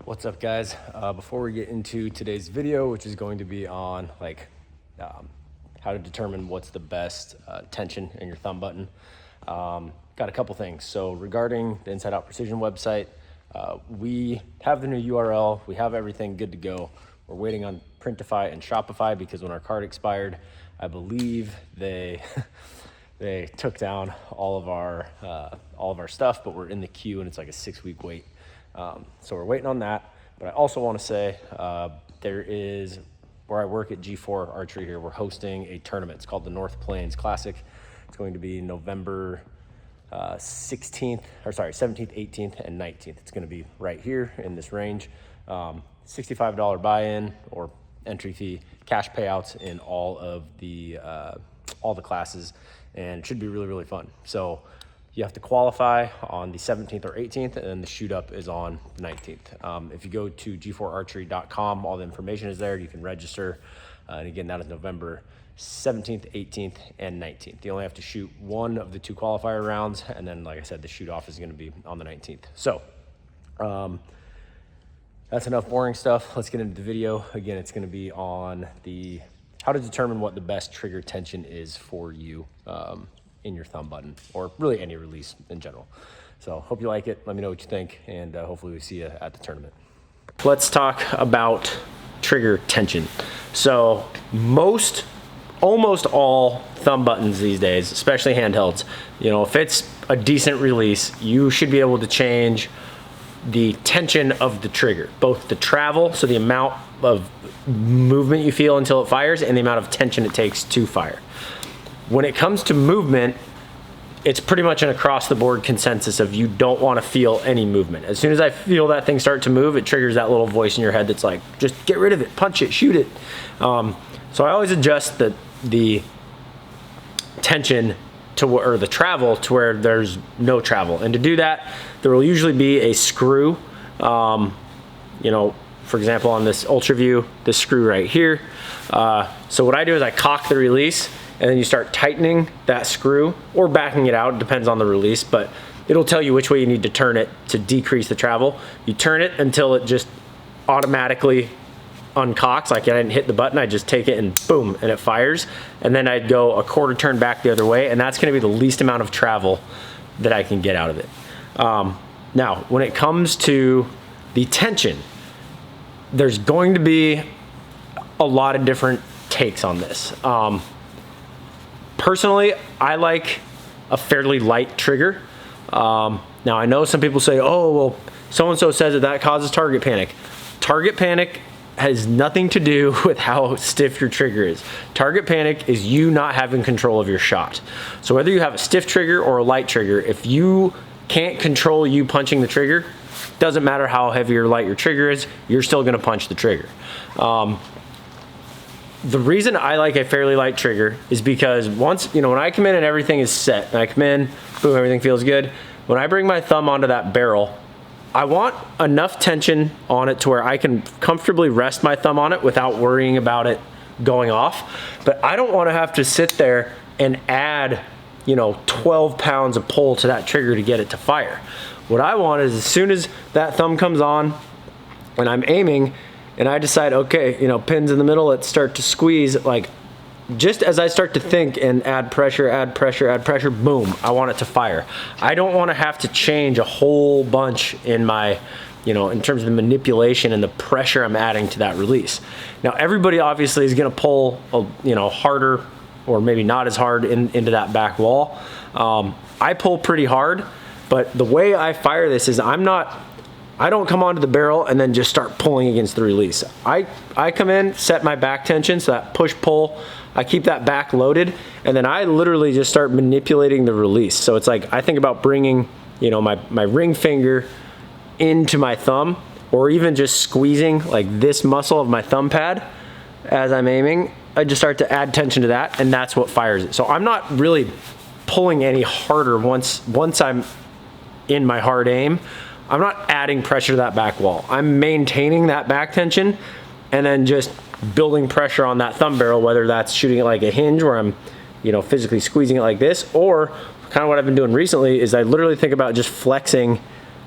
What's up, guys? Before we get into today's video, which is going to be on how to determine what's the best tension in your thumb button, got a couple things. So regarding the Inside Out Precision website, we have the new URL, we have everything good to go. We're waiting on Printify and Shopify because when our card expired, I believe they they took down all of our stuff, but we're in the queue and it's like a 6-week wait. So we're waiting on that. But I also want to say there is, where I work at G4 Archery here, we're hosting a tournament. It's called the North Plains Classic. It's going to be November 17th, 18th, and 19th. It's going to be right here in this range. $65 buy-in or entry fee, cash payouts in all the classes, and it should be really, really fun. So you have to qualify on the 17th or 18th, and then the shoot up is on the 19th. If you go to g4archery.com, all the information is there. You can register. And again, that is November 17th, 18th, and 19th. You only have to shoot one of the 2 qualifier rounds. And then, like I said, the shoot off is going to be on the 19th. So that's enough boring stuff. Let's get into the video. Again, it's going to be on how to determine what the best trigger tension is for you in your thumb button, or really any release in general. So hope you like it. Let me know what you think, and hopefully we see you at the tournament. Let's talk about trigger tension. So almost all thumb buttons these days, especially handhelds, if it's a decent release, you should be able to change the tension of the trigger, both the travel, so the amount of movement you feel until it fires, and the amount of tension it takes to fire. When it comes to movement, it's pretty much an across-the-board consensus of you don't want to feel any movement. As soon as I feel that thing start to move, it triggers that little voice in your head that's like, just get rid of it, punch it, shoot it. So I always adjust the tension or the travel to where there's no travel. And to do that, there will usually be a screw. For example, on this Ultra View, this screw right here. So what I do is I cock the release, and then you start tightening that screw or backing it out, depends on the release, but it'll tell you which way you need to turn it to decrease the travel. You turn it until it just automatically uncocks, like I didn't hit the button, I just take it and boom, and it fires. And then I'd go a quarter turn back the other way, and that's gonna be the least amount of travel that I can get out of it. Now, when it comes to the tension, there's going to be a lot of different takes on this. Personally, I like a fairly light trigger. Now, I know some people say, oh, well, so-and-so says that causes target panic. Target panic has nothing to do with how stiff your trigger is. Target panic is you not having control of your shot. So whether you have a stiff trigger or a light trigger, if you can't control you punching the trigger, doesn't matter how heavy or light your trigger is, you're still gonna punch the trigger. The reason I like a fairly light trigger is because once, when I come in and everything is set, and I come in, boom, everything feels good. When I bring my thumb onto that barrel, I want enough tension on it to where I can comfortably rest my thumb on it without worrying about it going off. But I don't want to have to sit there and add, 12 pounds of pull to that trigger to get it to fire. What I want is as soon as that thumb comes on and I'm aiming, and I decide, okay, pins in the middle, let's start to squeeze, like, just as I start to think and add pressure, boom, I want it to fire. I don't want to have to change a whole bunch in my, in terms of the manipulation and the pressure I'm adding to that release. Now, everybody obviously is going to pull, harder or maybe not as hard into that back wall. I pull pretty hard, but the way I fire this is I don't come onto the barrel and then just start pulling against the release. I come in, set my back tension, so that push-pull, I keep that back loaded, and then I literally just start manipulating the release. So it's like I think about bringing, my ring finger into my thumb, or even just squeezing like this muscle of my thumb pad as I'm aiming. I just start to add tension to that, and that's what fires it. So I'm not really pulling any harder once I'm in my hard aim. I'm not adding pressure to that back wall. I'm maintaining that back tension and then just building pressure on that thumb barrel, whether that's shooting it like a hinge where I'm, physically squeezing it like this, or kind of what I've been doing recently is I literally think about just flexing,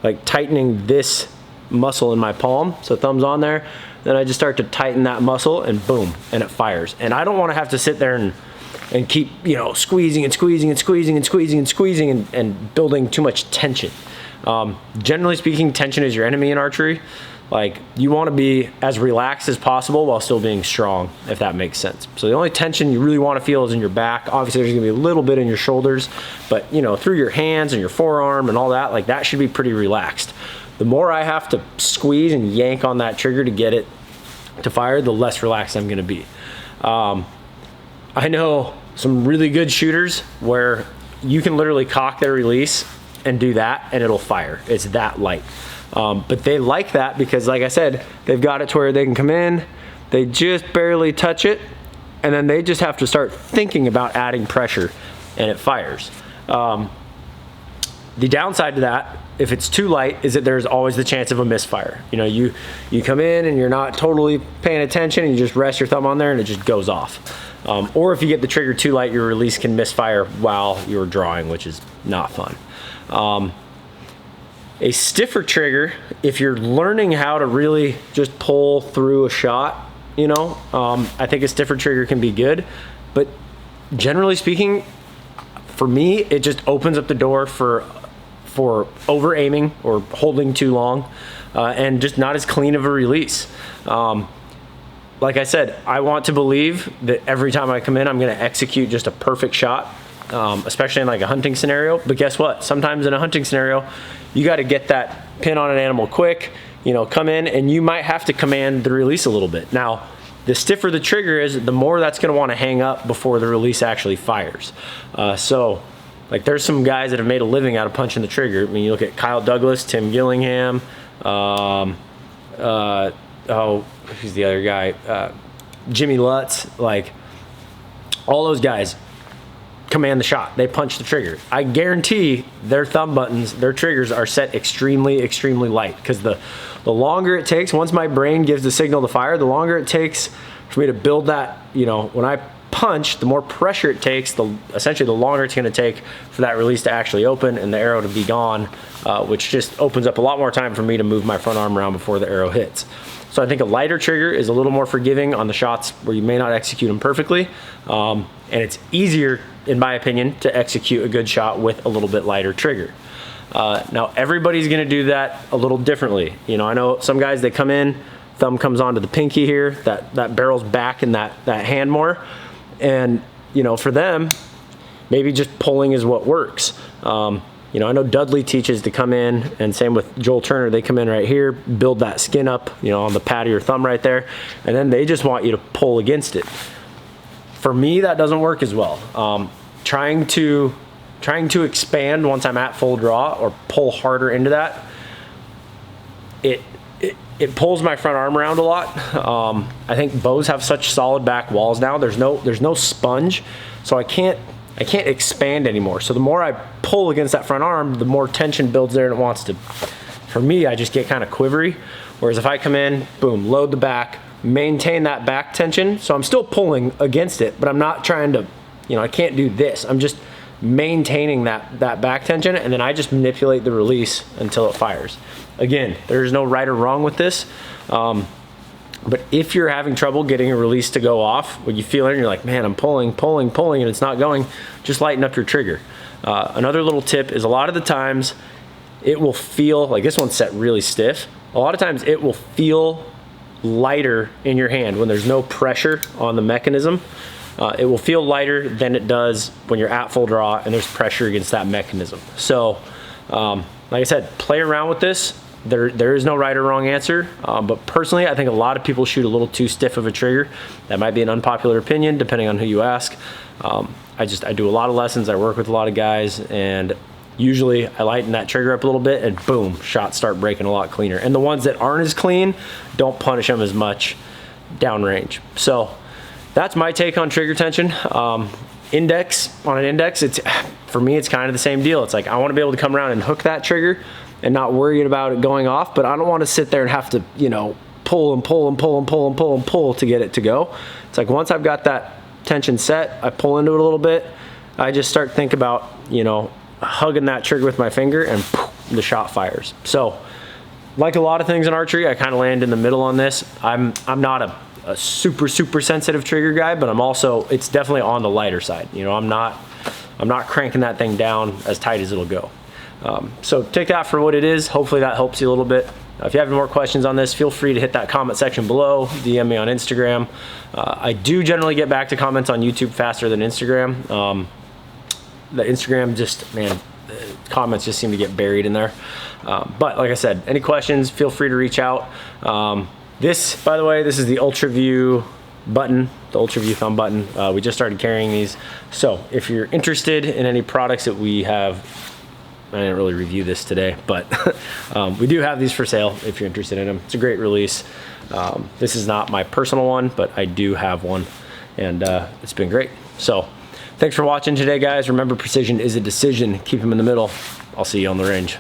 like tightening this muscle in my palm, so thumb's on there. Then I just start to tighten that muscle and boom, and it fires. And I don't wanna have to sit there and keep, you know, squeezing and squeezing and squeezing and squeezing and squeezing and building too much tension. Generally speaking, tension is your enemy in archery. Like, you want to be as relaxed as possible while still being strong, if that makes sense. So the only tension you really want to feel is in your back. Obviously there's going to be a little bit in your shoulders, but you know, through your hands and your forearm and all that, like that should be pretty relaxed. The more I have to squeeze and yank on that trigger to get it to fire, the less relaxed I'm going to be. I know some really good shooters where you can literally cock their release and do that and it'll fire. It's that light. But they like that because, like I said, they've got it to where they can come in, they just barely touch it, and then they just have to start thinking about adding pressure and it fires. The downside to that, if it's too light, is that there's always the chance of a misfire. You know, you come in and you're not totally paying attention and you just rest your thumb on there and it just goes off. Or if you get the trigger too light, your release can misfire while you're drawing, which is not fun. A stiffer trigger, if you're learning how to really just pull through a shot, you know, I think a stiffer trigger can be good. But generally speaking, for me, it just opens up the door for over aiming or holding too long, and just not as clean of a release. Like I said, I want to believe that every time I come in, I'm going to execute just a perfect shot, especially in like a hunting scenario. But guess what? Sometimes in a hunting scenario, you got to get that pin on an animal quick, you know, come in, and you might have to command the release a little bit. Now, the stiffer the trigger is, the more that's going to want to hang up before the release actually fires. So, like, there's some guys that have made a living out of punching the trigger. I mean, you look at Kyle Douglas, Tim Gillingham, oh, who's the other guy? Jimmy Lutz. Like, all those guys command the shot. They punch the trigger. I guarantee their thumb buttons, their triggers are set extremely, extremely light, because the longer it takes, once my brain gives the signal to fire, the longer it takes for me to build that, you know, when I punch, the more pressure it takes, essentially the longer it's going to take for that release to actually open and the arrow to be gone, which just opens up a lot more time for me to move my front arm around before the arrow hits. So I think a lighter trigger is a little more forgiving on the shots where you may not execute them perfectly, and it's easier, in my opinion, to execute a good shot with a little bit lighter trigger. Now everybody's going to do that a little differently. You know, I know some guys, they come in, thumb comes onto the pinky here, that barrel's back in that hand more, and you know, for them, maybe just pulling is what works. You know, I know Dudley teaches to come in, and same with Joel Turner, they come in right here, build that skin up, you know, on the pad of your thumb right there, and then they just want you to pull against it. For me, that doesn't work as well. Trying to expand once I'm at full draw or pull harder into that, it pulls my front arm around a lot. I think bows have such solid back walls now. There's no sponge, so I can't expand anymore. So the more I pull against that front arm, the more tension builds there, and it wants to. For me, I just get kind of quivery. Whereas if I come in, boom, load the back, maintain that back tension. So I'm still pulling against it, but I'm not trying to, you know, I can't do this. I'm just maintaining that back tension, and then I just manipulate the release until it fires. Again, there's no right or wrong with this. But if you're having trouble getting a release to go off, when you feel it and you're like, man, I'm pulling, and it's not going, just lighten up your trigger. Another little tip is, a lot of the times it will feel, like this one's set really stiff, a lot of times it will feel lighter in your hand when there's no pressure on the mechanism. It will feel lighter than it does when you're at full draw and there's pressure against that mechanism. So, like I said, play around with this. There is no right or wrong answer, but personally, I think a lot of people shoot a little too stiff of a trigger. That might be an unpopular opinion, depending on who you ask. I do a lot of lessons, I work with a lot of guys, and usually I lighten that trigger up a little bit, and boom, shots start breaking a lot cleaner. And the ones that aren't as clean, don't punish them as much downrange. So that's my take on trigger tension. On an index, for me, it's kind of the same deal. It's like, I want to be able to come around and hook that trigger and not worrying about it going off, but I don't want to sit there and have to, you know, pull to get it to go. It's like, once I've got that tension set, I pull into it a little bit, I just start thinking about, you know, hugging that trigger with my finger, and poof, the shot fires. So Like a lot of things in archery, I kind of land in the middle on this. I'm not a super sensitive trigger guy, but I'm also, it's definitely on the lighter side. You know, I'm not cranking that thing down as tight as it'll go. So take that for what it is. Hopefully that helps you a little bit. If you have any more questions on this, feel free to hit that comment section below, DM me on Instagram. I do generally get back to comments on YouTube faster than Instagram. The Instagram just, man, comments just seem to get buried in there. But like I said, any questions, feel free to reach out. This, by the way, this is the UltraView button, the UltraView thumb button. We just started carrying these. So if you're interested in any products that we have, I didn't really review this today, but we do have these for sale if you're interested in them. It's a great release. This is not my personal one, but I do have one, and it's been great. So thanks for watching today, guys. Remember, precision is a decision. Keep them in the middle. I'll see you on the range.